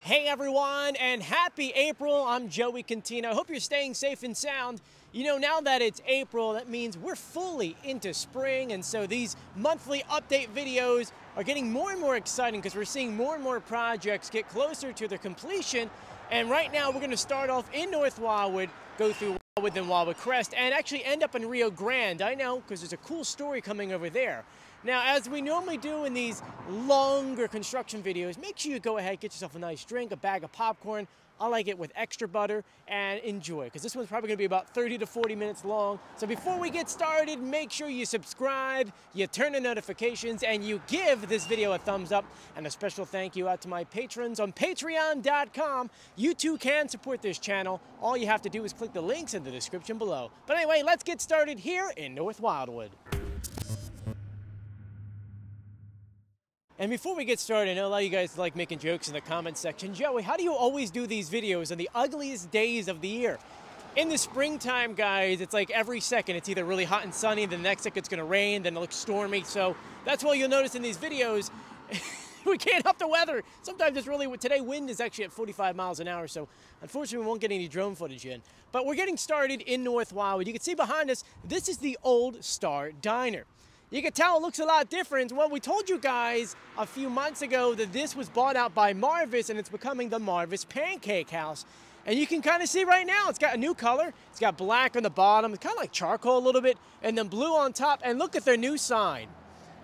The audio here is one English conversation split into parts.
Hey everyone, and happy April. I'm Joey Cantino. I hope you're staying safe and sound. You know, now that it's April, that means we're fully into spring, and so these monthly update videos are getting more and more exciting because we're seeing more and more projects get closer to their completion. And right now, we're going to start off in North Wildwood, go through Wildwood and Wildwood Crest, and actually end up in Rio Grande. I know, because there's a cool story coming over there. Now, as we normally do in these longer construction videos, make sure you go ahead, get yourself a nice drink, a bag of popcorn. I like it with extra butter, and enjoy, because this one's probably going to be about 30 to 40 minutes long. So before we get started, make sure you subscribe, you turn on notifications, and you give this video a thumbs up. And a special thank you out to my patrons on patreon.com. You too can support this channel. All you have to do is click the links in the description below. But anyway, let's get started here in North Wildwood. And before we get started, I know a lot of you guys like making jokes in the comments section. Joey, how do you always do these videos on the ugliest days of the year? In the springtime, guys, it's like every second it's either really hot and sunny, the next second it's going to rain, then it looks stormy. So that's why you'll notice in these videos, we can't help the weather. Sometimes it's really, today wind is actually at 45 miles an hour, so unfortunately we won't get any drone footage in. But we're getting started in North Wildwood. You can see behind us, this is the Old Star Diner. You can tell it looks a lot different. Well, we told you guys a few months ago that this was bought out by Marvis, and it's becoming the Marvis Pancake House. And you can kind of see right now, it's got a new color. It's got black on the bottom. It's kind of like charcoal a little bit, and then blue on top. And look at their new sign.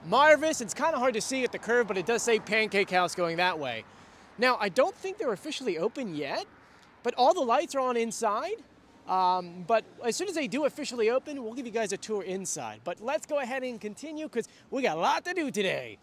Marvis, it's kind of hard to see at the curve, but it does say Pancake House going that way. Now, I don't think they're officially open yet, but all the lights are on inside. But as soon as they do officially open, we'll give you guys a tour inside. But let's go ahead and continue because we got a lot to do today.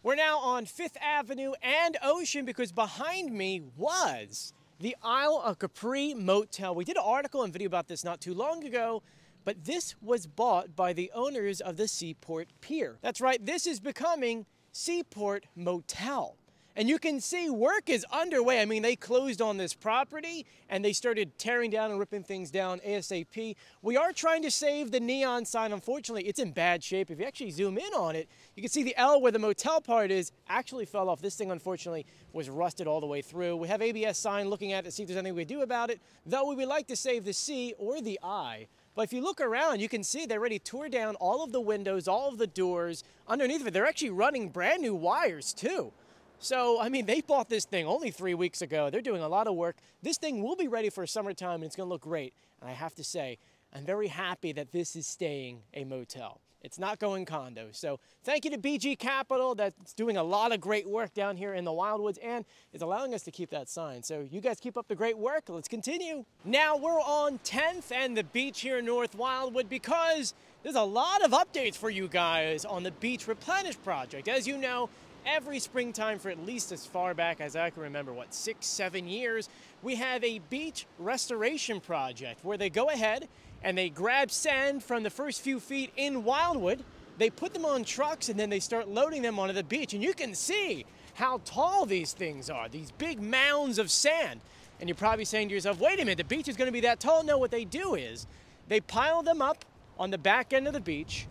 We're now on 5th Avenue and Ocean because behind me was the Isle of Capri Motel. We did an article and video about this not too long ago, but this was bought by the owners of the Seaport Pier. That's right, this is becoming Seaport Motel. And you can see work is underway. I mean, they closed on this property and they started tearing down and ripping things down ASAP. We are trying to save the neon sign. Unfortunately, it's in bad shape. If you actually zoom in on it, you can see the L where the motel part is actually fell off. This thing, unfortunately, was rusted all the way through. We have ABS sign looking at it to see if there's anything we can do about it, though we would like to save the C or the I. But if you look around, you can see they already tore down all of the windows, all of the doors. Underneath of it, they're actually running brand new wires, too. So, I mean, they bought this thing only 3 weeks ago. They're doing a lot of work. This thing will be ready for summertime, and it's going to look great. And I have to say, I'm very happy that this is staying a motel. It's not going condo. So thank you to BG Capital that's doing a lot of great work down here in the Wildwoods and is allowing us to keep that sign. So you guys keep up the great work. Let's continue. Now we're on 10th and the beach here in North Wildwood because there's a lot of updates for you guys on the Beach Replenish project. As you know, every springtime for at least as far back as I can remember, what, 6-7 years, we have a beach restoration project where they go ahead and they grab sand from the first few feet in Wildwood, they put them on trucks, and then they start loading them onto the beach. And you can see how tall these things are, these big mounds of sand. And you're probably saying to yourself, wait a minute, the beach is going to be that tall? No, what they do is they pile them up on the back end of the beach,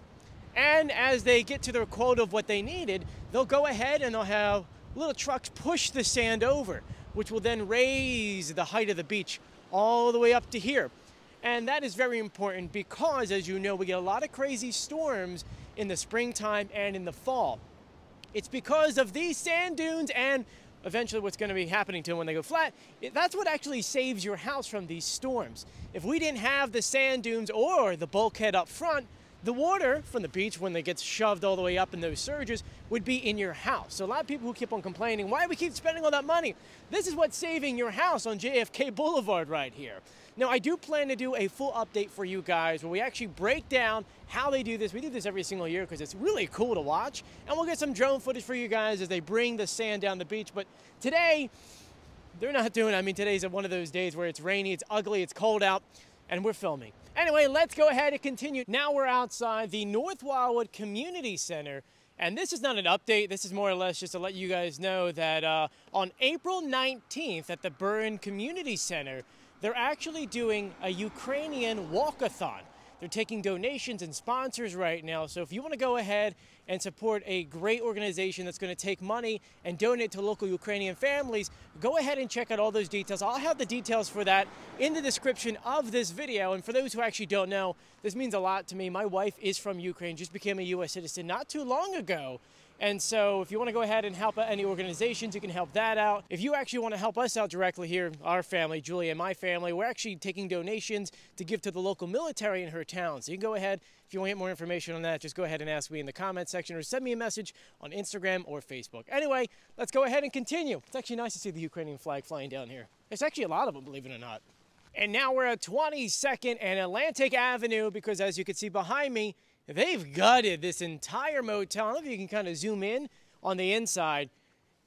and as they get to their quota of what they needed, they'll go ahead and they'll have little trucks push the sand over, which will then raise the height of the beach all the way up to here. And that is very important because, as you know, we get a lot of crazy storms in the springtime and in the fall. It's because of these sand dunes and eventually what's going to be happening to them when they go flat. That's what actually saves your house from these storms. If we didn't have the sand dunes or the bulkhead up front, the water from the beach, when they get shoved all the way up in those surges, would be in your house. So a lot of people who keep on complaining, why do we keep spending all that money? This is what's saving your house on JFK Boulevard right here. Now, I do plan to do a full update for you guys where we actually break down how they do this. We do this every single year because it's really cool to watch. And we'll get some drone footage for you guys as they bring the sand down the beach. But today, they're not doing it. I mean, today's one of those days where it's rainy, it's ugly, it's cold out, and we're filming. Anyway, let's go ahead and continue. Now we're outside the North Wildwood Community Center. And this is not an update. This is more or less just to let you guys know that on April 19th at the Burn Community Center, they're actually doing a Ukrainian walkathon. They're taking donations and sponsors right now. So if you want to go ahead and support a great organization that's going to take money and donate to local Ukrainian families, go ahead and check out all those details. I'll have the details for that in the description of this video. And for those who actually don't know, this means a lot to me. My wife is from Ukraine, just became a U.S. citizen not too long ago. And so if you want to go ahead and help out any organizations, you can help that out. If you actually want to help us out directly here, our family, Julie and my family, we're actually taking donations to give to the local military in her town. So you can go ahead, if you want to get more information on that, just go ahead and ask me in the comment section or send me a message on Instagram or Facebook. Anyway, let's go ahead and continue. It's actually nice to see the Ukrainian flag flying down here. There's actually a lot of them, believe it or not. And now we're at 22nd and Atlantic Avenue because as you can see behind me, they've gutted this entire motel. I don't know if you can kind of zoom in on the inside.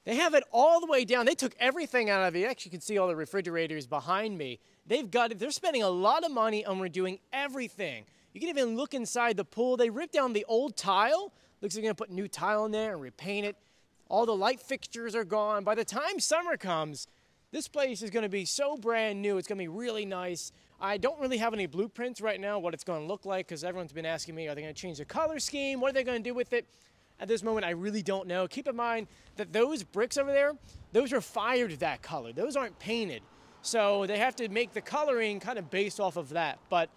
They have it all the way down. They took everything out of it. You actually can see all the refrigerators behind me. They've gutted. They're spending a lot of money on redoing everything. You can even look inside the pool. They ripped down the old tile. Looks like they're going to put new tile in there and repaint it. All the light fixtures are gone. By the time summer comes, this place is going to be so brand new. It's going to be really nice. I don't really have any blueprints right now what it's going to look like because everyone's been asking me, are they going to change the color scheme? What are they going to do with it? At this moment, I really don't know. Keep in mind that those bricks over there, those are fired that color. Those aren't painted. So they have to make the coloring kind of based off of that. But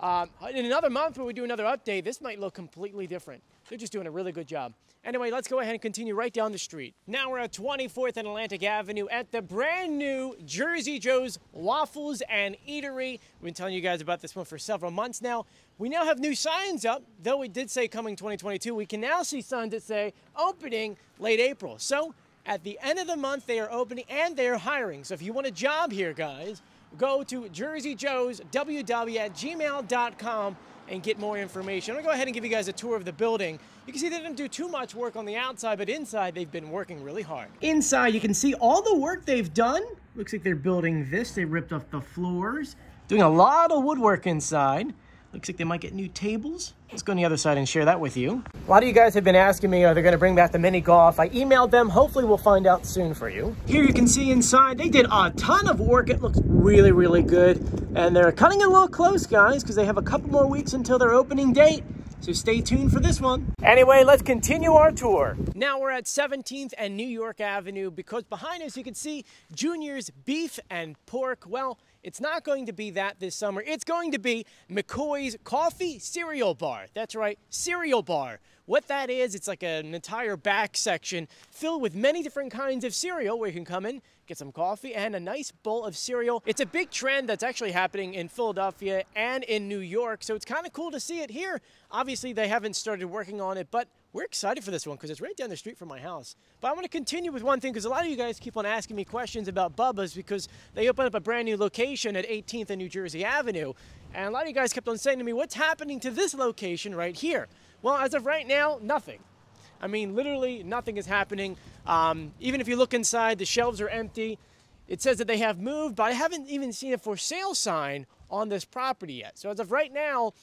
in another month when we do another update, this might look completely different. They're just doing a really good job. Anyway, let's go ahead and continue right down the street. Now we're at 24th and Atlantic Avenue at the brand new Jersey Joe's Waffles and Eatery. We've been telling you guys about this one for several months now. We now have new signs up. Though it did say coming 2022, we can now see signs that say opening late April. So at the end of the month, they are opening and they're hiring. So if you want a job here, guys, go to jerseyjoesww@gmail.com and get more information. I'm going to go ahead and give you guys a tour of the building. You can see they didn't do too much work on the outside, but inside they've been working really hard. Inside, you can see all the work they've done. Looks like they're building this. They ripped off the floors. Doing a lot of woodwork inside. Looks like they might get new tables. Let's go on the other side and share that with you. A lot of you guys have been asking me, are they going to bring back the mini golf? I emailed them. Hopefully we'll find out soon for you. Here you can see inside, they did a ton of work. It looks really, really good. And they're cutting it a little close, guys, because they have a couple more weeks until their opening date. So stay tuned for this one. Anyway, let's continue our tour. Now we're at 17th and New York Avenue because behind us you can see Junior's Beef and Pork. Well, it's not going to be that this summer. It's going to be McCoy's Coffee Cereal Bar. That's right, cereal bar. What that is, it's like an entire back section filled with many different kinds of cereal where you can come in, get some coffee, and a nice bowl of cereal. It's a big trend that's actually happening in Philadelphia and in New York, so it's kind of cool to see it here. Obviously, they haven't started working on it, but we're excited for this one because it's right down the street from my house. But I want to continue with one thing because a lot of you guys keep on asking me questions about Bubba's because they opened up a brand new location at 18th and New Jersey Avenue. And a lot of you guys kept on saying to me, what's happening to this location right here? Well, as of right now, nothing. I mean, literally nothing is happening. Even if you look inside, the shelves are empty. It says that they have moved, but I haven't even seen a for sale sign on this property yet. So as of right now,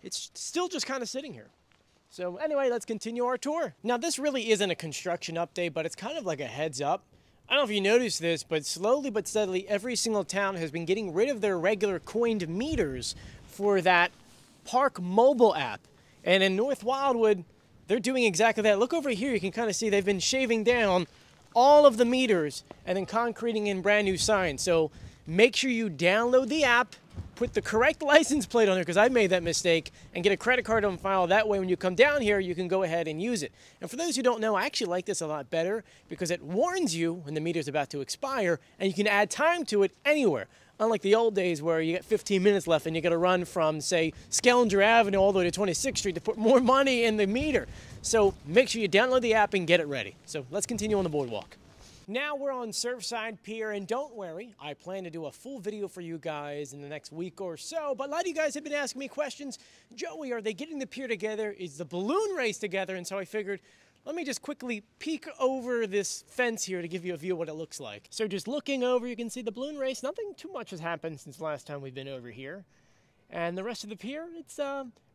it's still just kind of sitting here. So anyway, let's continue our tour. Now, this really isn't a construction update, but it's kind of like a heads up. I don't know if you noticed this, but slowly but steadily, every single town has been getting rid of their regular coined meters for that Park mobile app. And in North Wildwood, they're doing exactly that. Look over here, you can kind of see they've been shaving down all of the meters and then concreting in brand new signs. So make sure you download the app, put the correct license plate on there, because I made that mistake, and get a credit card on file. That way, when you come down here, you can go ahead and use it. And for those who don't know, I actually like this a lot better because it warns you when the meter's about to expire, and you can add time to it anywhere. Unlike the old days where you get 15 minutes left and you got to run from, say, Skellinger Avenue all the way to 26th Street to put more money in the meter. So make sure you download the app and get it ready. So let's continue on the boardwalk. Now we're on Surfside Pier, and don't worry, I plan to do a full video for you guys in the next week or so, but a lot of you guys have been asking me questions. Joey, are they getting the pier together? Is the balloon race together? And so I figured, let me just quickly peek over this fence here to give you a view of what it looks like. So just looking over, you can see the balloon race. Nothing too much has happened since the last time we've been over here. And the rest of the pier, it's,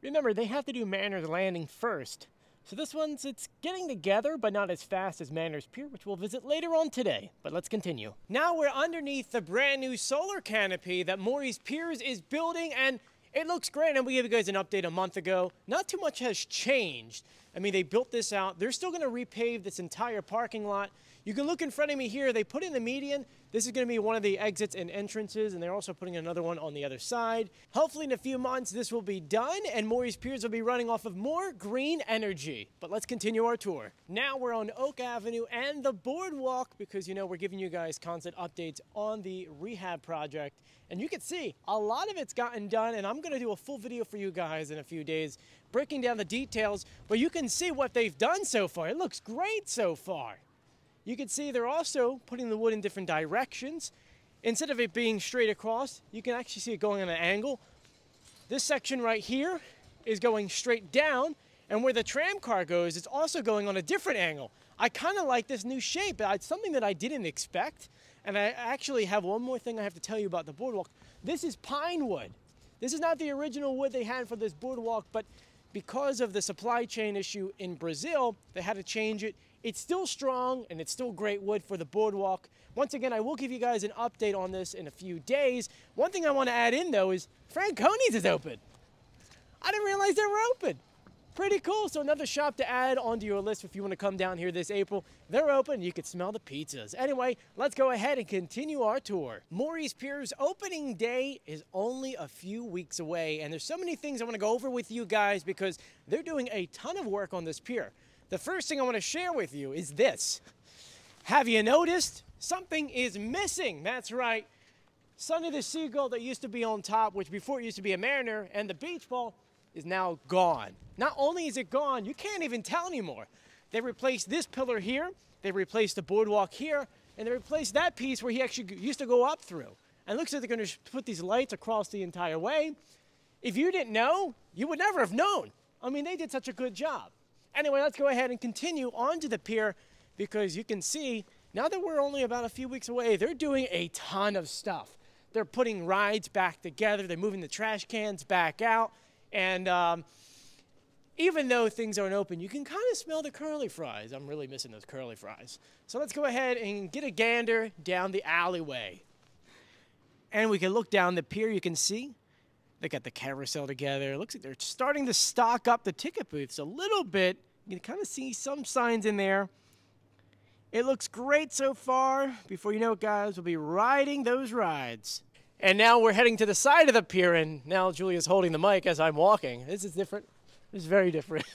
remember, they have to do Manor's Landing first. So this one's, it's getting together, but not as fast as Manor's Pier, which we'll visit later on today. But let's continue. Now we're underneath the brand new solar canopy that Morey's Piers is building, and It looks great, and we gave you guys an update a month ago. Not too much has changed. I mean, they built this out. They're still going to repave this entire parking lot. You can look in front of me here. They put in the median. This is going to be one of the exits and entrances, and they're also putting another one on the other side. Hopefully in a few months this will be done, and Morey's Piers will be running off of more green energy. But let's continue our tour. Now we're on Oak Avenue and the Boardwalk because, you know, we're giving you guys constant updates on the rehab project. And you can see a lot of it's gotten done, and I'm going to do a full video for you guys in a few days breaking down the details, but you can see what they've done so far. It looks great so far. You can see they're also putting the wood in different directions. Instead of it being straight across, you can actually see it going on an angle. This section right here is going straight down, and where the tram car goes, it's also going on a different angle. I kind of like this new shape. It's something that I didn't expect. And I actually have one more thing I have to tell you about the boardwalk. This is pine wood. This is not the original wood they had for this boardwalk, but because of the supply chain issue in Brazil, they had to change it. It's still strong, and it's still great wood for the boardwalk. Once again, I will give you guys an update on this in a few days. One thing I want to add in, though, is Franconi's is open. I didn't realize they were open. Pretty cool. So another shop to add onto your list if you want to come down here this April. They're open. You can smell the pizzas. Anyway, let's go ahead and continue our tour. Morey's Piers opening day is only a few weeks away, and there's so many things I want to go over with you guys because they're doing a ton of work on this pier. The first thing I want to share with you is this. Have you noticed something is missing? That's right. Sonny the Seagull that used to be on top, which before it used to be a Mariner, and the beach ball is now gone. Not only is it gone, you can't even tell anymore. They replaced this pillar here, they replaced the boardwalk here, and they replaced that piece where he actually used to go up through. And it looks like they're going to put these lights across the entire way. If you didn't know, you would never have known. I mean, they did such a good job. Anyway, let's go ahead and continue onto the pier because you can see, now that we're only about a few weeks away, they're doing a ton of stuff. They're putting rides back together, they're moving the trash cans back out, and even though things aren't open, you can kind of smell the curly fries. I'm really missing those curly fries. So let's go ahead and get a gander down the alleyway. And we can look down the pier, you can see they got the carousel together. It looks like they're starting to stock up the ticket booths a little bit. You can kind of see some signs in there. It looks great so far. Before you know it, guys, we'll be riding those rides. And now we're heading to the side of the pier, and now Julia's holding the mic as I'm walking. This is different. This is very different.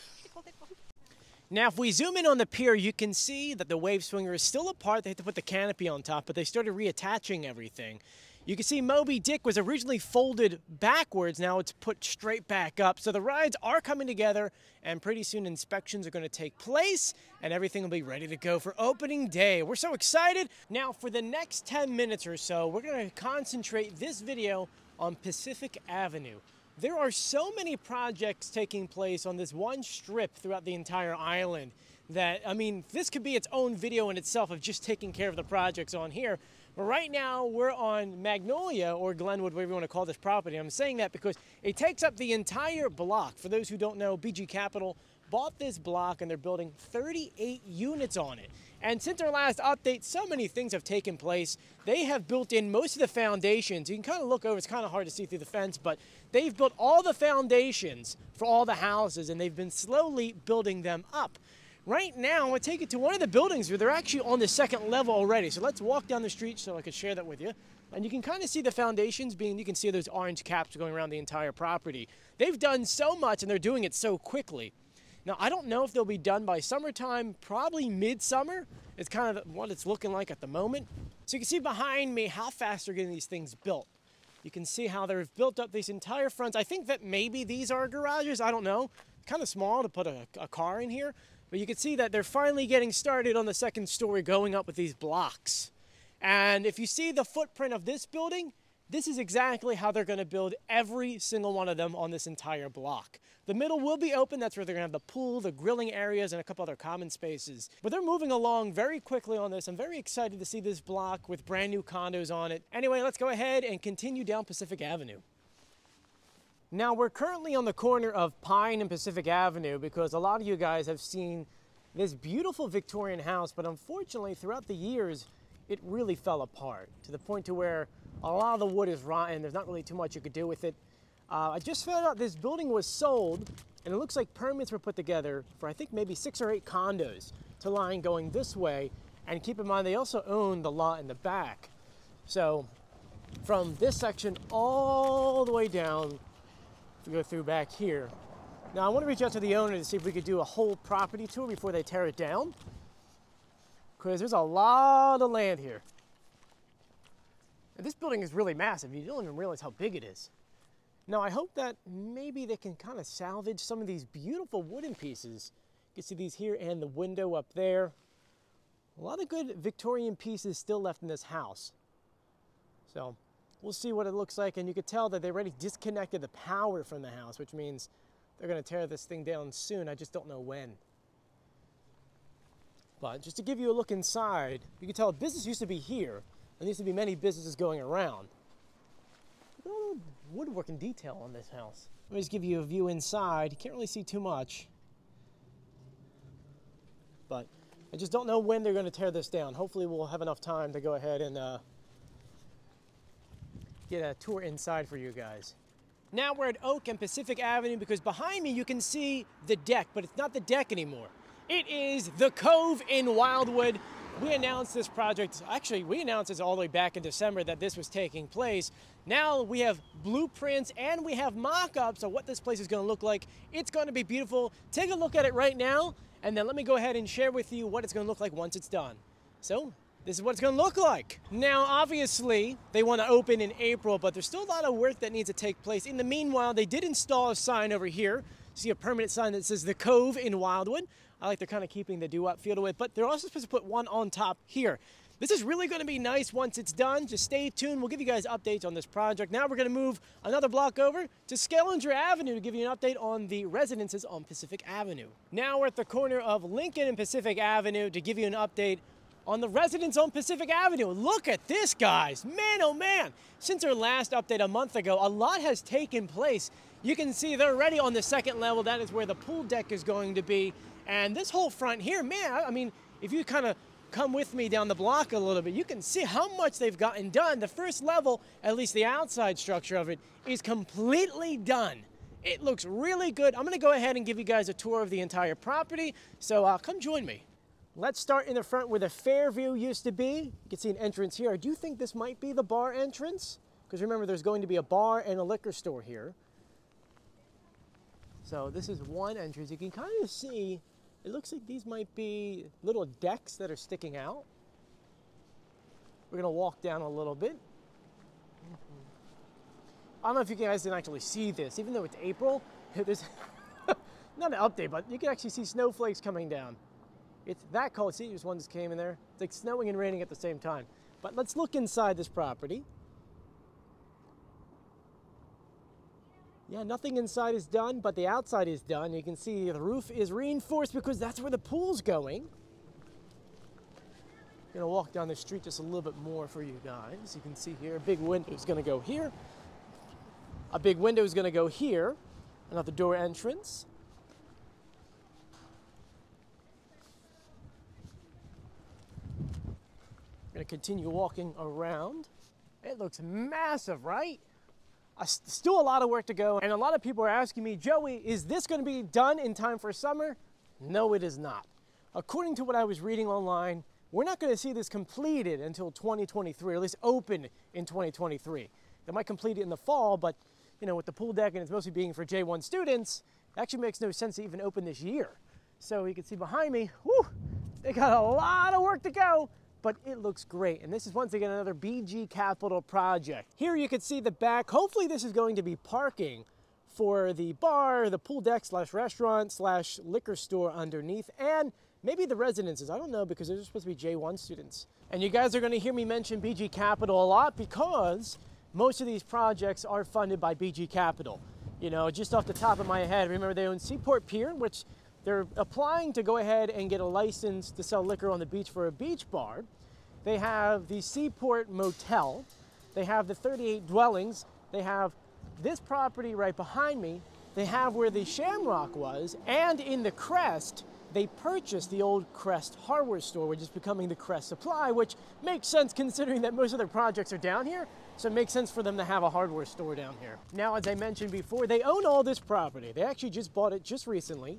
Now, if we zoom in on the pier, you can see that the wave swinger is still apart. They had to put the canopy on top, but they started reattaching everything. You can see Moby Dick was originally folded backwards. Now it's put straight back up. So the rides are coming together, and pretty soon inspections are going to take place, and everything will be ready to go for opening day. We're so excited. Now, for the next 10 minutes or so, we're going to concentrate this video on Pacific Avenue. There are so many projects taking place on this one strip throughout the entire island that, I mean, this could be its own video in itself of just taking care of the projects on here. But right now, we're on Magnolia, or Glenwood, whatever you want to call this property. I'm saying that because it takes up the entire block. For those who don't know, BG Capital bought this block, and they're building 38 units on it. And since our last update, so many things have taken place. They have built in most of the foundations. You can kind of look over. It's kind of hard to see through the fence, but they've built all the foundations for all the houses, and they've been slowly building them up. Right now, I'm going to take you to one of the buildings where they're actually on the second level already. So let's walk down the street so I can share that with you. And you can kind of see the foundations being, you can see those orange caps going around the entire property. They've done so much, and they're doing it so quickly. Now, I don't know if they'll be done by summertime, probably midsummer. It's kind of what it's looking like at the moment. So you can see behind me how fast they're getting these things built. You can see how they've built up these entire fronts. I think that maybe these are garages. I don't know. Kind of small to put a car in here. But you can see that they're finally getting started on the second story going up with these blocks. And if you see the footprint of this building, this is exactly how they're going to build every single one of them on this entire block. The middle will be open. That's where they're going to have the pool, the grilling areas, and a couple other common spaces. But they're moving along very quickly on this. I'm very excited to see this block with brand new condos on it. Anyway, let's go ahead and continue down Pacific Avenue. Now, we're currently on the corner of Pine and Pacific Avenue because a lot of you guys have seen this beautiful Victorian house, but unfortunately, throughout the years, it really fell apart to the point to where a lot of the wood is rotten. There's not really too much you could do with it. I just found out this building was sold, and it looks like permits were put together for I think maybe 6 or 8 condos to line going this way. And keep in mind, they also own the lot in the back. So from this section all the way down, if we go through back here. Now I want to reach out to the owner to see if we could do a whole property tour before they tear it down, because there's a lot of land here. And this building is really massive. You don't even realize how big it is. Now I hope that maybe they can kind of salvage some of these beautiful wooden pieces. You can see these here and the window up there. A lot of good Victorian pieces still left in this house. So we'll see what it looks like, and you could tell that they already disconnected the power from the house, which means they're going to tear this thing down soon. I just don't know when. But just to give you a look inside, you can tell business used to be here, and there used to be many businesses going around. Look at all the woodworking detail on this house. Let me just give you a view inside. You can't really see too much, but I just don't know when they're going to tear this down. Hopefully we'll have enough time to go ahead and get a tour inside for you guys. Now we're at Oak and Pacific Avenue, because behind me you can see the deck, but it's not the deck anymore. It is the Cove in Wildwood. We announced this project, actually we announced this all the way back in December that this was taking place. Now we have blueprints and we have mock-ups of what this place is going to look like. It's going to be beautiful. Take a look at it right now, and then let me go ahead and share with you what it's going to look like once it's done. So this is what it's going to look like. Now, obviously, they want to open in April, but there's still a lot of work that needs to take place. In the meanwhile, they did install a sign over here. See a permanent sign that says the Cove in Wildwood. I like they're kind of keeping the doo-wop feel to it, but they're also supposed to put one on top here. This is really going to be nice once it's done. Just stay tuned. We'll give you guys updates on this project. Now we're going to move another block over to Skellinger Avenue to give you an update on the residences on Pacific Avenue. Now we're at the corner of Lincoln and Pacific Avenue to give you an update on the residents on Pacific Avenue. Look at this, guys. Man, oh man. Since our last update a month ago, a lot has taken place. You can see they're already on the second level. That is where the pool deck is going to be. And this whole front here, man, I mean, if you kind of come with me down the block a little bit, you can see how much they've gotten done. The first level, at least the outside structure of it, is completely done. It looks really good. I'm going to go ahead and give you guys a tour of the entire property. So come join me. Let's start in the front where the Fairview used to be. You can see an entrance here. I do think this might be the bar entrance, because remember, there's going to be a bar and a liquor store here. So this is one entrance. You can kind of see, it looks like these might be little decks that are sticking out. We're gonna walk down a little bit. I don't know if you guys can actually see this, even though it's April, there's not an update, but you can actually see snowflakes coming down. It's that cold. See, there's one just came in there. It's like snowing and raining at the same time. But let's look inside this property. Yeah, nothing inside is done, but the outside is done. You can see the roof is reinforced because that's where the pool's going. I'm gonna walk down the street just a little bit more for you guys. You can see here, a big window is gonna go here. A big window is gonna go here. Another door entrance. Gonna continue walking around. It looks massive, right? Still a lot of work to go, and a lot of people are asking me, Joey, is this going to be done in time for summer? No, it is not. According to what I was reading online, we're not going to see this completed until 2023, or at least open in 2023. They might complete it in the fall, but you know, with the pool deck and it's mostly being for J1 students, it actually makes no sense to even open this year. So you can see behind me, whew, they got a lot of work to go, but it looks great. And this is once again another BG Capital project. Here you can see the back. Hopefully this is going to be parking for the bar, the pool deck slash restaurant slash liquor store underneath, and maybe the residences. I don't know, because they're supposed to be J1 students. And you guys are going to hear me mention BG Capital a lot because most of these projects are funded by BG Capital. You know, just off the top of my head, remember they own Seaport Pier, which they're applying to go ahead and get a license to sell liquor on the beach for a beach bar. They have the Seaport Motel. They have the 38 dwellings. They have this property right behind me. They have where the Shamrock was. And in the crest, they purchased the old Crest hardware store, which is becoming the Crest Supply, which makes sense considering that most of their projects are down here. So it makes sense for them to have a hardware store down here. Now, as I mentioned before, they own all this property. They actually just bought it just recently.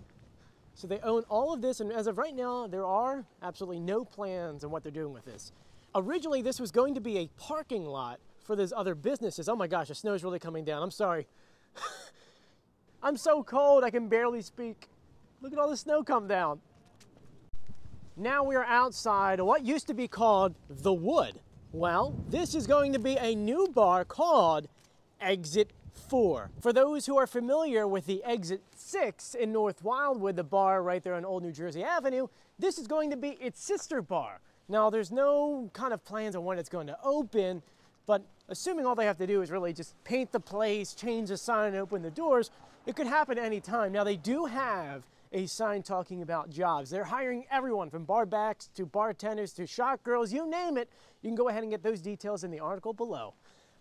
So they own all of this, and as of right now, there are absolutely no plans on what they're doing with this. Originally, this was going to be a parking lot for those other businesses. Oh my gosh, the snow's really coming down. I'm sorry. I'm so cold, I can barely speak. Look at all the snow come down. Now we are outside what used to be called The Wood. Well, this is going to be a new bar called Exit 4. For those who are familiar with the Exit 6 in North Wildwood, the bar right there on Old New Jersey Avenue, this is going to be its sister bar. Now, there's no kind of plans on when it's going to open, but assuming all they have to do is really just paint the place, change the sign, and open the doors, it could happen any time. Now, they do have a sign talking about jobs. They're hiring everyone from bar backs to bartenders to shop girls, you name it. You can go ahead and get those details in the article below.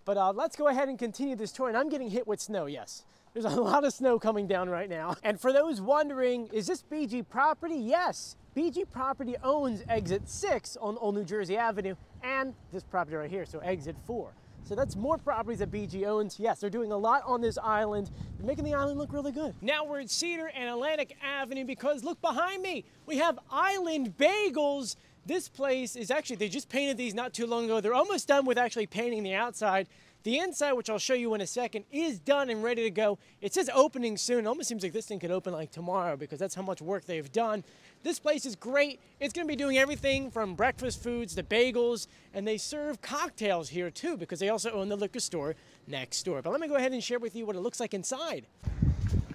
But let's go ahead and continue this tour, and I'm getting hit with snow, yes. There's a lot of snow coming down right now. And for those wondering, is this BG property? Yes, BG Property owns Exit 6 on Old New Jersey Avenue and this property right here, so Exit 4. So that's more properties that BG owns. Yes, they're doing a lot on this island. They're making the island look really good. Now we're at Cedar and Atlantic Avenue because look behind me, we have Island Bagels. This place is actually, they just painted these not too long ago. They're almost done with actually painting the outside. The inside, which I'll show you in a second, is done and ready to go. It says opening soon. It almost seems like this thing could open like tomorrow because that's how much work they've done. This place is great. It's going to be doing everything from breakfast foods to bagels, and they serve cocktails here too because they also own the liquor store next door. But let me go ahead and share with you what it looks like inside.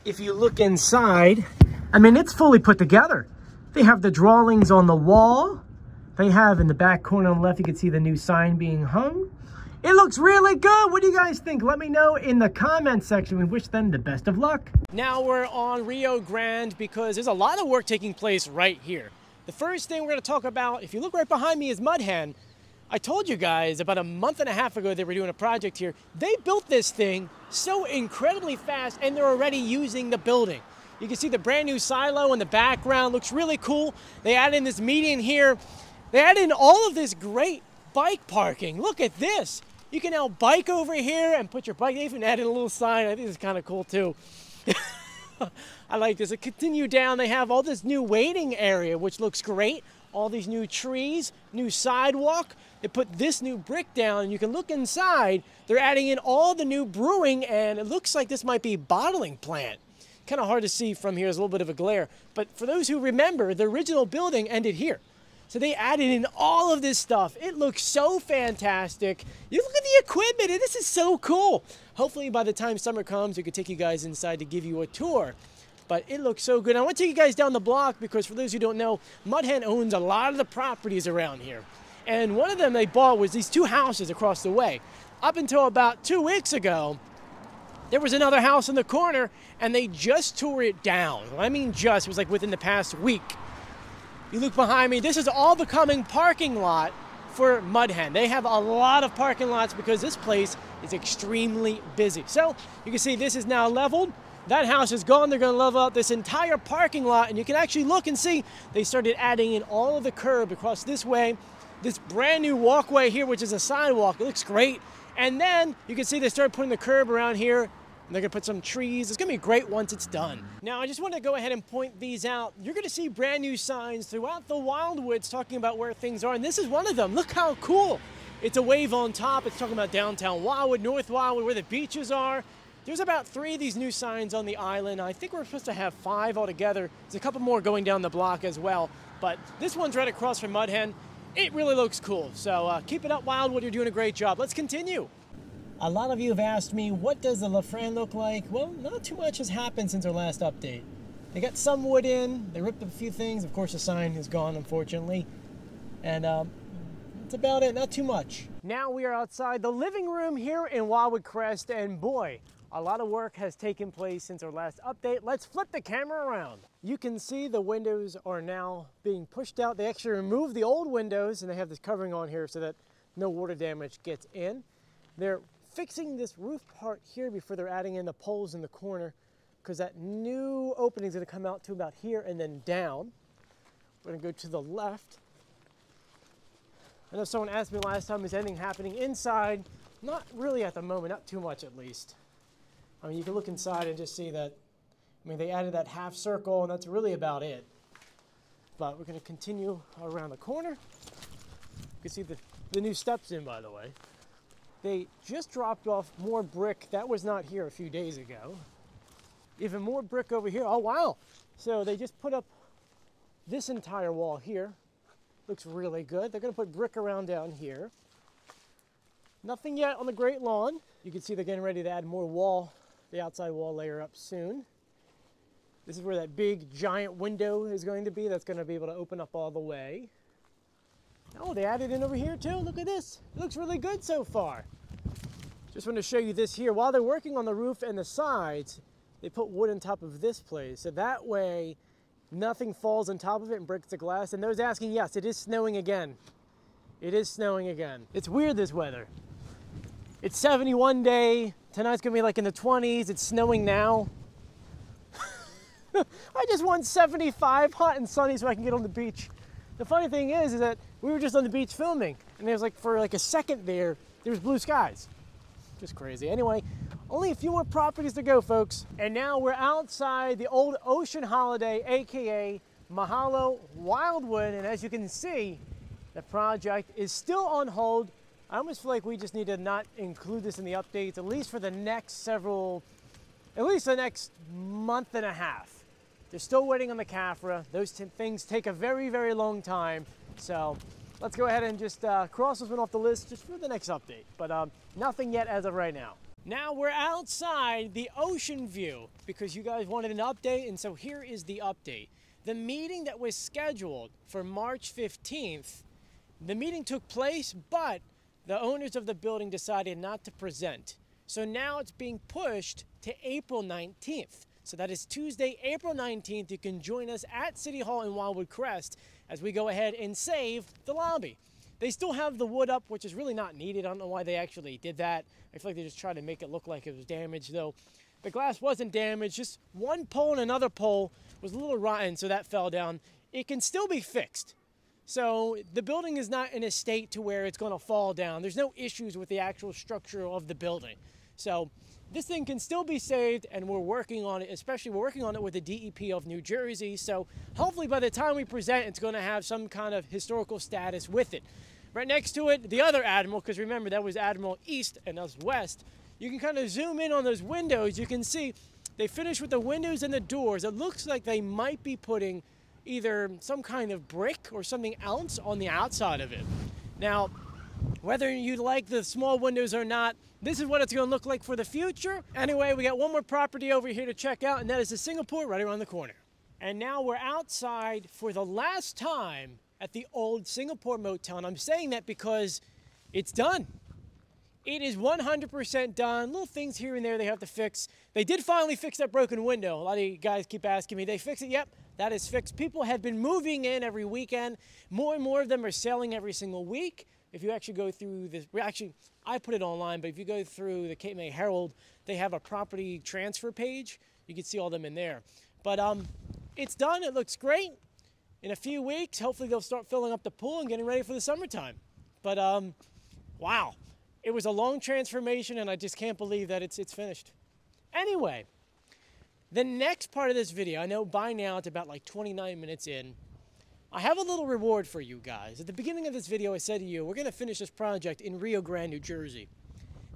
If you look inside, I mean, it's fully put together. They have the drawings on the wall. They have in the back corner on the left, you can see the new sign being hung. It looks really good. What do you guys think? Let me know in the comment section. We wish them the best of luck. Now we're on Rio Grande because there's a lot of work taking place right here. The first thing we're going to talk about, if you look right behind me, is Mud Hen. I told you guys about a month and a half ago they were doing a project here. They built this thing so incredibly fast, and they're already using the building. You can see the brand new silo in the background. Looks really cool. They added in this median here. They added in all of this great bike parking. Look at this. You can now bike over here and put your bike. They even added a little sign. I think this is kind of cool too. I like this. Continue down. They have all this new waiting area, which looks great. All these new trees, new sidewalk. They put this new brick down, and you can look inside. They're adding in all the new brewing, and it looks like this might be a bottling plant. Kind of hard to see from here. There's a little bit of a glare. But for those who remember, the original building ended here. So they added in all of this stuff. It looks so fantastic. You look at the equipment, and this is so cool. Hopefully by the time summer comes, we could take you guys inside to give you a tour. But it looks so good. I want to take you guys down the block because for those who don't know, Mud Hen owns a lot of the properties around here. And one of them they bought was these two houses across the way. Up until about 2 weeks ago, there was another house in the corner, and they just tore it down. I mean just, it was like within the past week. You look behind me, this is all becoming parking lot for Mud Hen. They have a lot of parking lots because this place is extremely busy. So you can see this is now leveled. That house is gone. They're going to level out this entire parking lot, and you can actually look and see they started adding in all of the curb across this way. This brand new walkway here, which is a sidewalk. It looks great. And then you can see they started putting the curb around here. And they're going to put some trees. It's going to be great once it's done. Now, I just want to go ahead and point these out. You're going to see brand new signs throughout the Wildwoods talking about where things are. And this is one of them. Look how cool. It's a wave on top. It's talking about downtown Wildwood, North Wildwood, where the beaches are. There's about 3 of these new signs on the island. I think we're supposed to have 5 altogether. There's a couple more going down the block as well. But this one's right across from Mud Hen. It really looks cool. So keep it up, Wildwood. You're doing a great job. Let's continue. A lot of you have asked me, what does the LaFran look like? Well, not too much has happened since our last update. They got some wood in, they ripped up a few things. Of course, the sign is gone, unfortunately. And that's about it, not too much. Now we are outside the living room here in Wildwood Crest, and boy, a lot of work has taken place since our last update. Let's flip the camera around. You can see the windows are now being pushed out. They actually removed the old windows, and they have this covering on here so that no water damage gets in. They're fixing this roof part here before they're adding in the poles in the corner because that new opening is going to come out to about here and then down. We're gonna go to the left. I know someone asked me last time, is anything happening inside? Not really at the moment, not too much at least. I mean, you can look inside and just see that, I mean, they added that half circle and that's really about it. But we're gonna continue around the corner. You can see the new steps in, by the way. They just dropped off more brick. That was not here a few days ago. Even more brick over here. Oh, wow. So they just put up this entire wall here. Looks really good. They're gonna put brick around down here. Nothing yet on the Great Lawn. You can see they're getting ready to add more wall, the outside wall layer up soon. This is where that big giant window is going to be. That's gonna be able to open up all the way. Oh, they added in over here too. Look at this. It looks really good so far. Just want to show you this here. While they're working on the roof and the sides, they put wood on top of this place. So that way, nothing falls on top of it and breaks the glass. And those asking, yes, it is snowing again. It is snowing again. It's weird, this weather. It's 71 day. Tonight's gonna be like in the 20s. It's snowing now. I just want 75 hot and sunny so I can get on the beach. The funny thing is that we were just on the beach filming and there was like, for like a second there was blue skies. Just crazy. Anyway, only a few more properties to go, folks. And now we're outside the old Ocean Holiday, AKA Mahalo Wildwood. And as you can see, the project is still on hold. I almost feel like we just need to not include this in the updates, at least for the next at least the next month and a half. They're still waiting on the CAFRA. Those things take a very, very long time. So let's go ahead and just cross this one off the list just for the next update. But nothing yet as of right now. Now we're outside the ocean view because you guys wanted an update, and so here is the update. The meeting that was scheduled for March 15th, the meeting took place, but the owners of the building decided not to present. So now it's being pushed to April 19th. So that is Tuesday, April 19th. You can join us at City Hall in Wildwood Crest as we go ahead and save the lobby. They still have the wood up, which is really not needed. I don't know why they actually did that. I feel like they just tried to make it look like it was damaged, though. The glass wasn't damaged. Just one pole and another pole was a little rotten, so that fell down. It can still be fixed. So the building is not in a state to where it's going to fall down. There's no issues with the actual structure of the building. So this thing can still be saved, and we're working on it, especially we're working on it with the DEP of New Jersey. So hopefully by the time we present, it's going to have some kind of historical status with it. Right next to it, the other Admiral, because remember, that was Admiral East and that was West. You can kind of zoom in on those windows. You can see they finished with the windows and the doors. It looks like they might be putting either some kind of brick or something else on the outside of it. Now, whether you like the small windows or not, this is what it's going to look like for the future. Anyway, we got one more property over here to check out, and that is the Singapore right around the corner. And now we're outside for the last time at the old Seaport Motel, and I'm saying that because it's done. It is 100% done. Little things here and there they have to fix. They did finally fix that broken window. A lot of you guys keep asking me, they fix it? Yep, that is fixed. People have been moving in every weekend. More and more of them are selling every single week. If you actually go through this, actually, I put it online, but if you go through the Cape May Herald, they have a property transfer page. You can see all them in there. But it's done. It looks great. In a few weeks, hopefully they'll start filling up the pool and getting ready for the summertime. But wow, it was a long transformation, and I just can't believe that it's finished. Anyway, the next part of this video, I know by now it's about like 29 minutes in. I have a little reward for you guys. At the beginning of this video, I said to you, we're going to finish this project in Rio Grande, New Jersey.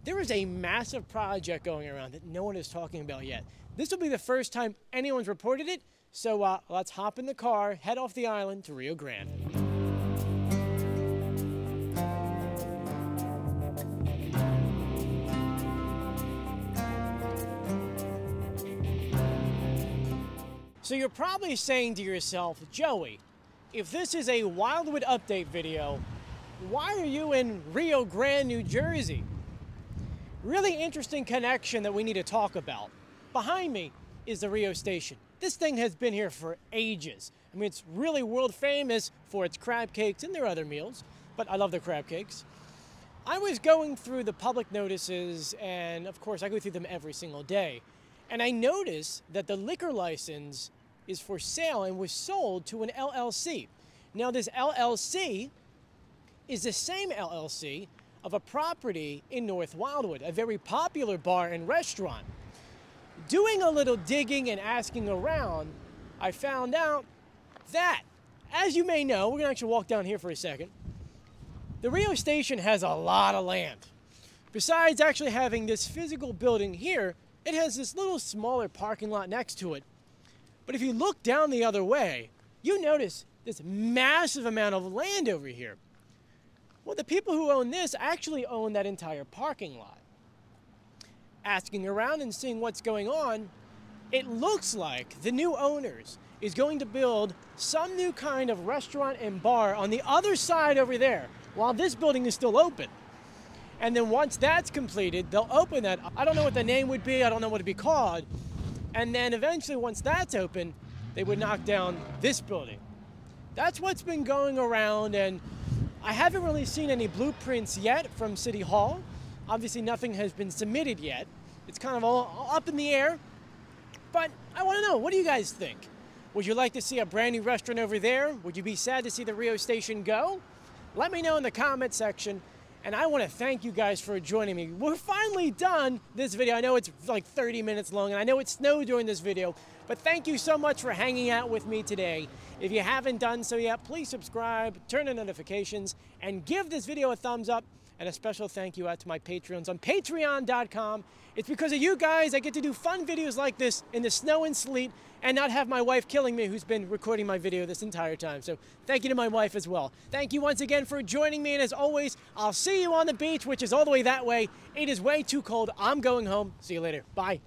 There is a massive project going around that no one is talking about yet. This will be the first time anyone's reported it. So let's hop in the car, head off the island to Rio Grande. So you're probably saying to yourself, Joey, if this is a Wildwood update video, why are you in Rio Grande, New Jersey? Really interesting connection that we need to talk about. Behind me is the Rio Station. This thing has been here for ages. I mean, it's really world famous for its crab cakes and their other meals, but I love their crab cakes. I was going through the public notices, and of course I go through them every single day, and I noticed that the liquor license is for sale and was sold to an LLC. Now this LLC is the same LLC of a property in North Wildwood, a very popular bar and restaurant. Doing a little digging and asking around, I found out that, as you may know, we're gonna actually walk down here for a second, the Rio Station has a lot of land. Besides actually having this physical building here, it has this little smaller parking lot next to it. But if you look down the other way, you notice this massive amount of land over here. Well, the people who own this actually own that entire parking lot. Asking around and seeing what's going on, it looks like the new owners is going to build some new kind of restaurant and bar on the other side over there, while this building is still open. And then once that's completed, they'll open that. I don't know what the name would be, I don't know what it'd be called. And then eventually, once that's open, they would knock down this building. That's what's been going around, and I haven't really seen any blueprints yet from City Hall. Obviously, nothing has been submitted yet. It's kind of all up in the air. But I want to know, what do you guys think? Would you like to see a brand new restaurant over there? Would you be sad to see the Rio Station go? Let me know in the comment section. And I want to thank you guys for joining me. We're finally done this video. I know it's like 30 minutes long, and I know it snowed during this video, but thank you so much for hanging out with me today. If you haven't done so yet, please subscribe, turn on notifications, and give this video a thumbs up. And a special thank you out to my Patreons on patreon.com. It's because of you guys I get to do fun videos like this in the snow and sleet and not have my wife killing me, who's been recording my video this entire time. So thank you to my wife as well. Thank you once again for joining me, and as always, I'll see you on the beach, which is all the way that way. It is way too cold. I'm going home. See you later. Bye.